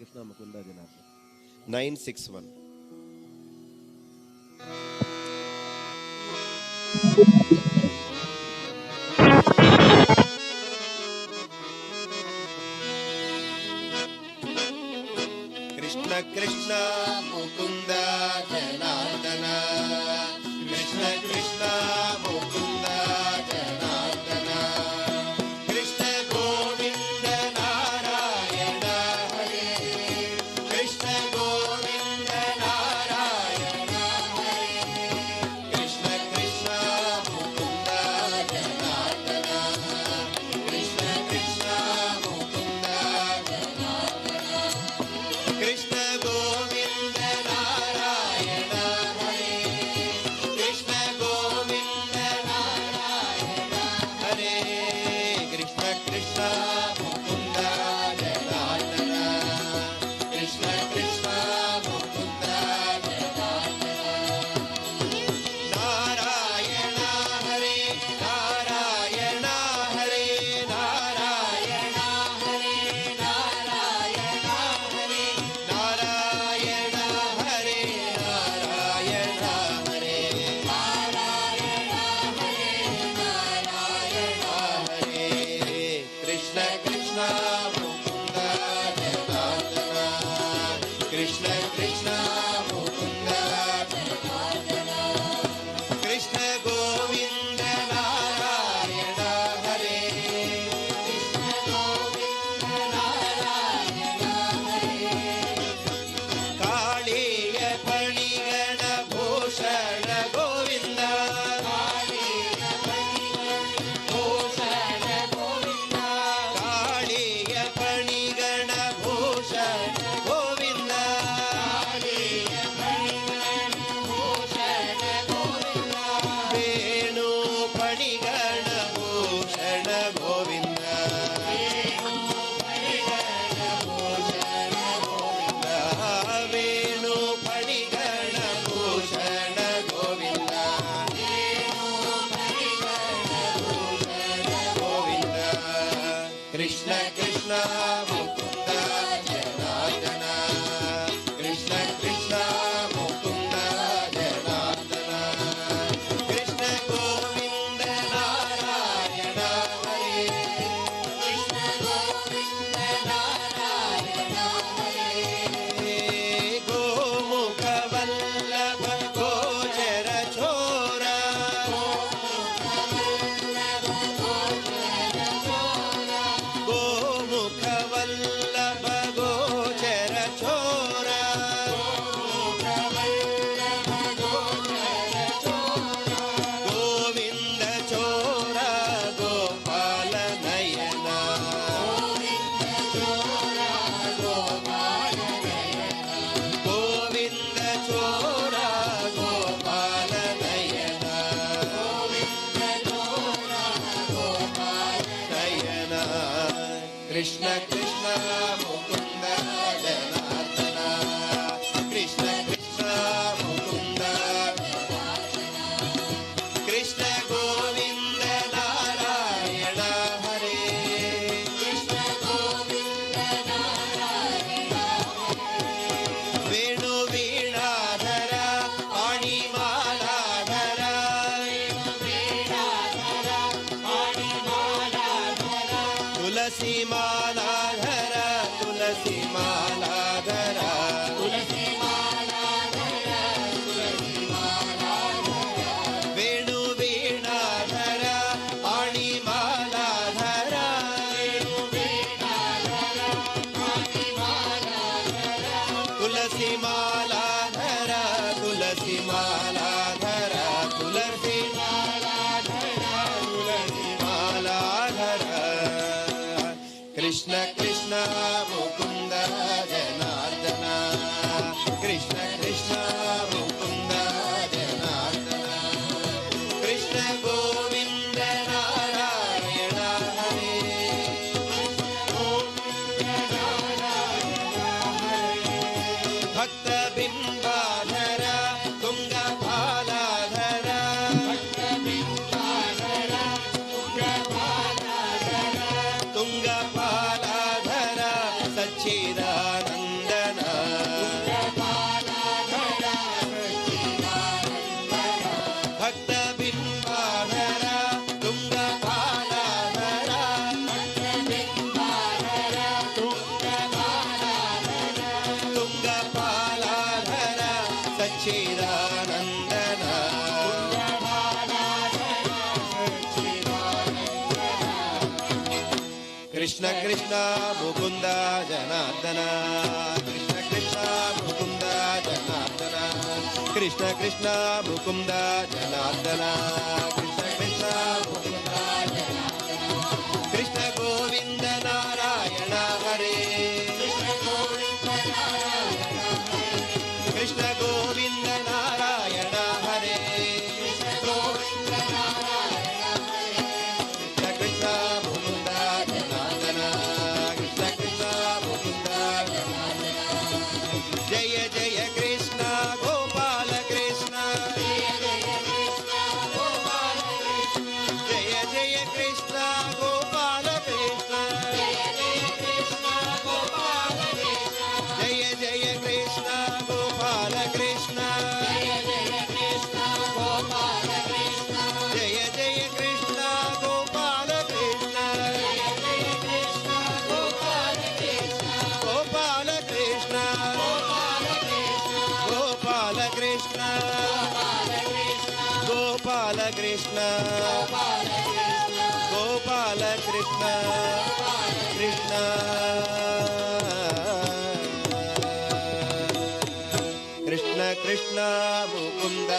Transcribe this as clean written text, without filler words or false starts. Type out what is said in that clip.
ಕೃಷ್ಣ ಮುಕುಂದ ಜನಾರ್ದನ. 961. ಕೃಷ್ಣ ಕೃಷ್ಣ ಮುಕುಂದ ಜನಾರ್ದನ, ಕೃಷ್ಣ ಕೃಷ್ಣ ಮುಕುಂದ ಜನಾರ್ದನ, ಕೃಷ್ಣ ಗೋವಿಂದ ನಾರಾಯಣ ಹರೇ, ಕೃಷ್ಣ ಗೋವಿಂದ ನಾರಾಯಣ ಹರೇ, ಕೃಷ್ಣ ಕೃಷ್ಣ ಮುಕುಂದ ಜನಾರ್ದನ, ಕೃಷ್ಣ ಕೃಷ್ಣ ಮುಕುಂದ ಜನಾರ್ದನ, ಕೃಷ್ಣ ಗೋವಿಂದ ನಾರಾಯಣ ಹರೇ, ಕೃಷ್ಣ ಗೋವಿಂದ ನಾರಾಯಣ ಹರೇ, ಕೃಷ್ಣ ಕೃಷ್ಣ ಮುಕುಂದ ಜನಾರ್ದನ, ಕೃಷ್ಣ ಕೃಷ್ಣ ಮುಕುಂದ ಜನಾರ್ದನ, ನಾರಾಯಣ ಹರೇ ನಾರಾಯಣ ಹರೇ ನಾರಾಯಣ ಹರೇ ನಾರಾಯಣ ಹರೇ ನಾರಾಯಣ ಹರೇ ನಾರಾಯಣ ಹರೇ ನಾರಾಯಣ ಹರೇ ನಾರಾಯಣ ಹರೇ, ಕೃಷ್ಣ ಕೃಷ್ಣ ಮುಕುಂದ ಜನಾರ್ದನ, ಕೃಷ್ಣ ಕೃಷ್ಣ ಮುಕುಂದ ಜನಾರ್ದನ, ಕೃಷ್ಣ ಗೋವಿಂದ ನಾರಾಯಣ ಹರೇ, ಕೃಷ್ಣ ಗೋವಿಂದ ನಾರಾಯಣ ಹರೇ, ಕಾಳಿಯ ಪಣಿಗಣ ಭೂಷಣ ಗೋವಿಂದ, ಕಾಳಿಯ ಪಣಿಗಣ ಭೂಷಣ ಗೋವಿಂದ, ಕಾಳಿಯ ಪಣಿಗಣ ಭೂಷಣ ಗೋವಿಂದ, ಕಾಳಿಯ ಪಣಿಗಣ ಭೂಷಣ ಗೋವಿಂದ, ವೇಣು ಪಣಿಗಣ ಭೂಷಣ ಗೋವಿಂದ, ವೇಣು ಪಣಿಗಣ ಭೂಷಣ ಗೋವಿಂದ, ವೇಣು ಪಣಿಗಣ ಭೂಷಣ ಗೋವಿಂದ, ವೇಣು ಪಣಿಗಣ ಭೂಷಣ ಗೋವಿಂದ, ಕೃಷ್ಣ ಕೃಷ್ಣ ಮುಕುಂದ ಜನಾರ್ದನ, ಕೃಷ್ಣ ಕೃಷ್ಣ ಮುಕುಂದ ಜನಾರ್ದನ, ಕೃಷ್ಣ ಗೋವಿಂದ ನಾರಾಯಣ ಹರೇ, ಕೃಷ್ಣ ಗೋವಿಂದ ನಾರಾಯಣ ಹರೇ, ಗೋಮುಖ ವಲ್ಲಭ ಗೋಚರ ಚೋರ, ಗೋಮುಖ ವಲ್ಲಭ ಗೋಚರ ಚೋರ, ಗೋವಿಂದ ಚೋರ ಗೋಪಾಲ ನಯನ, ಗೋವಿಂದ ಚೋರ ಗೋಪಾಲ ನಯನ, ಗೋವಿಂದ ಚೋರ ಗೋಪಾಲ ನಯನ, ಗೋವಿಂದ ಚೋರ ಗೋಪಾಲ ನಯನ, ಕೃಷ್ಣ ಕೃಷ್ಣ ಮುಕುಂದ ಜನಾರ್ದನ, ಕೃಷ್ಣ ಕೃಷ್ಣ ಮುಕುಂದ ಜನಾರ್ದನ, ಕೃಷ್ಣ ಗೋವಿಂದ ನಾರಾಯಣ ಹರೇ, ಕೃಷ್ಣ ಗೋವಿಂದ ನಾರಾಯಣ ಹರೇ, ವೇಣು ವೀಣಾಧರ ಪಾಣಿಮಾಲಾಧರ, ವೇಣು ವೀಣಾಧರ ಪಾಣಿಮಾಲಾಧರ, ತುಳಸಿ ಮಾಲಾಧರ ತುಳಸಿ ಮಾಲಾಧರ, ತುಳಸಿ ಮಾಲಾಧರ ತುಳಸಿ ಮಾಲಾಧರ, ವೇಣು ವೀಣಾಧರ ಪಾಣಿಮಾಲಾಧರ, ವೇಣು ವೀಣಾಧರ ಪಾಣಿಮಾಲಾಧರ, ತುಳಸಿ ಮಾಲಾಧರ ತುಳಸಿ ಮಾಲಾಧರ, ತುಳಸಿ ಮಾಲಾಧರ ತುಳಸಿ ಮಾಲಾಧರ, ಕೃಷ್ಣ ಕೃಷ್ಣ ಮುಕುಂದ ಜನಾರ್ದನ, ಕೃಷ್ಣ ಕೃಷ್ಣ ಮುಕುಂದ ಜನಾರ್ದನ, ಕೃಷ್ಣ ಗೋವಿಂದ ನಾರಾಯಣ ಹರೇ, ಕೃಷ್ಣ ಗೋವಿಂದ ನಾರಾಯಣ ಹರೇ, ಭಕ್ತ ಬಿಂಬಾಧರ ತುಂಗ ಫಾಲಾಧರ, ಭಕ್ತ ಬಿಂಬಾಧರ ತುಂಗ ಫಾಲಾಧರ, ತುಂಗ ಫಾಲಾಧರ ಸಚ್ಚಿದಾನಂದ ಕೃಷ್ಣ ಕೃಷ್ಣ ಮುಕುಂದ ಜನಾರ್ದನ ಕೃಷ್ಣ ಕೃಷ್ಣ ಮುಕುಂದ ಜನಾರ್ದನ ಕೃಷ್ಣ ಕೃಷ್ಣ ಮುಕುಂದ ಜನಾರ್ದನ ಕೃಷ್ಣ ಕೃಷ್ಣ ಮುಕುಂದ ಕೃಷ್ಣ ಗೋವಿಂದ ನಾರಾಯಣ ಹರೇ ಕೃಷ್ಣ ಗೋವಿಂದ ನಾರಾಯಣ ಹರೇ ಕೃಷ್ಣ ಕೃಷ್ಣ ಮುಕುಂದ ಜನಾರ್ದನ ಕೃಷ್ಣ ಕೃಷ್ಣ ಮುಕುಂದ ಜಯ ಜಯ ಕೃಷ್ಣ ಗೋಪಾಲ ಕೃಷ್ಣ ಜಯ ಜಯ ಕೃಷ್ಣ ಗೋಪಾಲ ಕೃಷ್ಣ ಜಯ ಜಯ ಕೃಷ್ಣ ಗೋಪಾಲ ಕೃಷ್ಣ ಜಯ ಜಯ ಕೃಷ್ಣ ಗೋಪಾಲ ಕೃಷ್ಣ ಜಯ ಜಯ ಕೃಷ್ಣ ಗೋಪಾಲ ಕೃಷ್ಣ ಜಯ ಜಯ ಕೃಷ್ಣ ಗೋಪಾಲ ಕೃಷ್ಣ ಗೋಪಾಲ ಕೃಷ್ಣ ಗೋಪಾಲ ಕೃಷ್ಣ ಗೋಪಾಲ ಕೃಷ್ಣ ಗೋಪಾಲ ಕೃಷ್ಣ ಕೃಷ್ಣ ಕೃಷ್ಣ ಕೃಷ್ಣ ಮುಕುಂದ